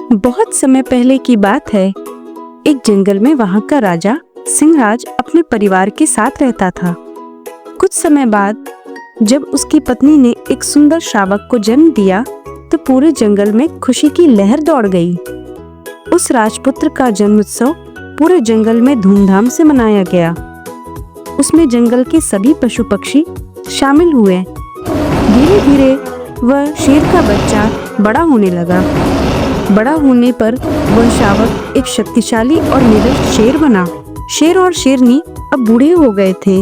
बहुत समय पहले की बात है। एक जंगल में वहाँ का राजा सिंहराज अपने परिवार के साथ रहता था। कुछ समय बाद जब उसकी पत्नी ने एक सुंदर शावक को जन्म दिया तो पूरे जंगल में खुशी की लहर दौड़ गई। उस राजपुत्र का जन्मोत्सव पूरे जंगल में धूमधाम से मनाया गया। उसमें जंगल के सभी पशु पक्षी शामिल हुए। धीरे धीरे वह शेर का बच्चा बड़ा होने लगा। बड़ा होने पर वह शावक एक शक्तिशाली और निडर शेर बना। शेर और शेरनी अब बूढ़े हो गए थे,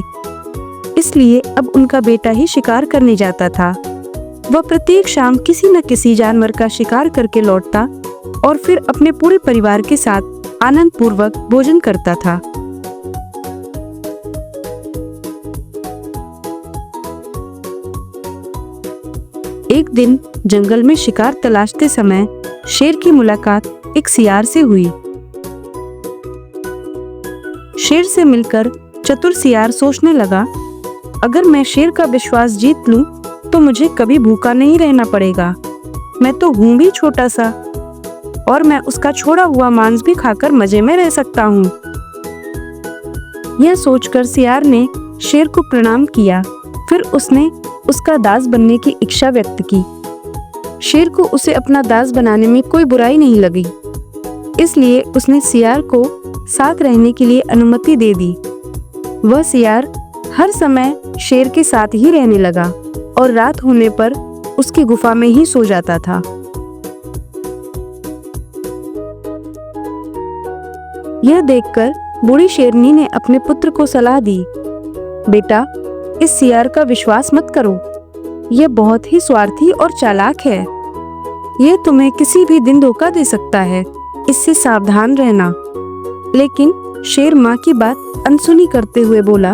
इसलिए अब उनका बेटा ही शिकार करने जाता था। वह प्रत्येक शाम किसी न किसी जानवर का शिकार करके लौटता और फिर अपने पूरे परिवार के साथ आनंद पूर्वक भोजन करता था। एक दिन जंगल में शिकार तलाशते समय शेर की मुलाकात एक सियार से हुई। शेर से मिलकर चतुर सियार सोचने लगा, अगर मैं शेर का विश्वास जीत लूं तो मुझे कभी भूखा नहीं रहना पड़ेगा। मैं तो हूं भी छोटा सा और मैं उसका छोड़ा हुआ मांस भी खाकर मजे में रह सकता हूं। यह सोचकर सियार ने शेर को प्रणाम किया। फिर उसने उसका दास बनने की इच्छा व्यक्त की। शेर को उसे अपना दास बनाने में कोई बुराई नहीं लगी, इसलिए उसने सियार को साथ रहने के लिए अनुमति दे दी। वह सियार हर समय शेर के साथ ही रहने लगा और रात होने पर उसकी गुफा में ही सो जाता था। यह देखकर बूढ़ी शेरनी ने अपने पुत्र को सलाह दी, बेटा, इस सियार का विश्वास मत करो। यह बहुत ही स्वार्थी और चालाक है। यह तुम्हें किसी भी दिन धोखा दे सकता है, इससे सावधान रहना। लेकिन शेर माँ की बात अनसुनी करते हुए बोला,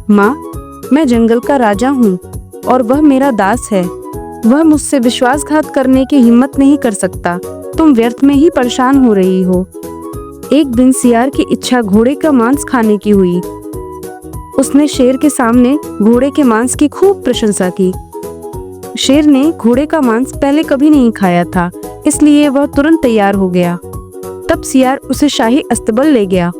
माँ, मैं जंगल का राजा हूँ और वह मेरा दास है। वह मुझसे विश्वासघात करने की हिम्मत नहीं कर सकता। तुम व्यर्थ में ही परेशान हो रही हो। एक दिन सियार की इच्छा घोड़े का मांस खाने की हुई। उसने शेर के सामने घोड़े के मांस की खूब प्रशंसा की। शेर ने घोड़े का मांस पहले कभी नहीं खाया था, इसलिए वह तुरंत तैयार हो गया। तब सियार उसे शाही अस्तबल ले गया।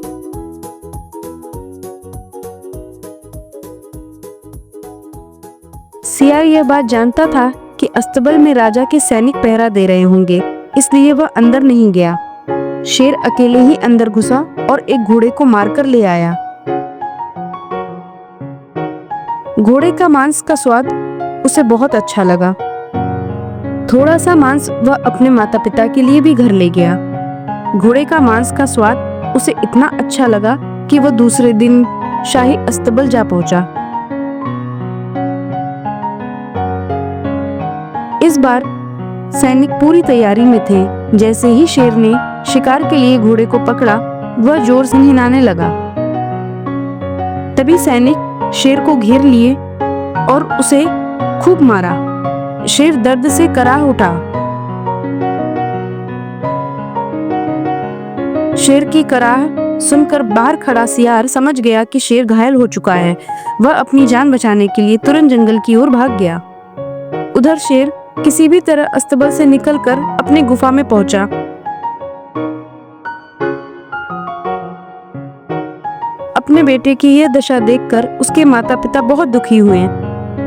सियार यह बात जानता था कि अस्तबल में राजा के सैनिक पहरा दे रहे होंगे, इसलिए वह अंदर नहीं गया। शेर अकेले ही अंदर घुसा और एक घोड़े को मारकर ले आया। घोड़े का मांस का स्वाद उसे बहुत अच्छा लगा। थोड़ा सा मांस वह अपने माता पिता के लिए भी घर ले गया। घोड़े का मांस का स्वाद उसे इतना अच्छा लगा कि वह दूसरे दिन शाही अस्तबल जा पहुंचा। इस बार सैनिक पूरी तैयारी में थे। जैसे ही शेर ने शिकार के लिए घोड़े को पकड़ा, वह जोर से हिलाने लगा। तभी सैनिक शेर को घेर लिए और उसे खूब मारा। शेर दर्द से कराह उठा। शेर की कराह सुनकर बाहर खड़ा सियार समझ गया कि शेर घायल हो चुका है। वह अपनी जान बचाने के लिए तुरंत जंगल की ओर भाग गया। उधर शेर किसी भी तरह अस्तबल से निकलकर अपनी गुफा में पहुंचा। अपने बेटे की यह दशा देखकर उसके माता पिता बहुत दुखी हुए।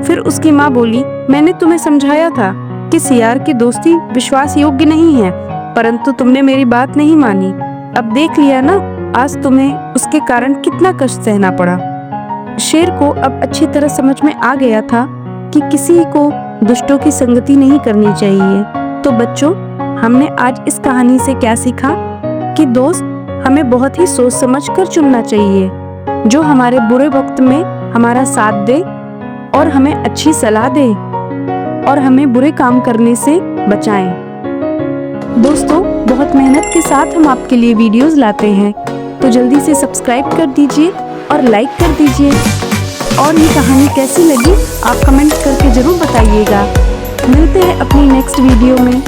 फिर उसकी माँ बोली, मैंने तुम्हें समझाया था कि सियार की दोस्ती विश्वास योग्य नहीं है, परंतु तुमने मेरी बात नहीं मानी। अब देख लिया ना, आज तुम्हें उसके कारण कितना कष्ट सहना पड़ा। शेर को अब अच्छी तरह समझ में आ गया था कि किसी को दुष्टों की संगति नहीं करनी चाहिए। तो बच्चों, हमने आज इस कहानी से क्या सीखा कि दोस्त हमें बहुत ही सोच समझ कर चुनना चाहिए, जो हमारे बुरे वक्त में हमारा साथ दे और हमें अच्छी सलाह दे और हमें बुरे काम करने से बचाएं। दोस्तों, बहुत मेहनत के साथ हम आपके लिए वीडियोस लाते हैं, तो जल्दी से सब्सक्राइब कर दीजिए और लाइक कर दीजिए। और ये कहानी कैसी लगी आप कमेंट करके जरूर बताइएगा। मिलते हैं अपनी नेक्स्ट वीडियो में।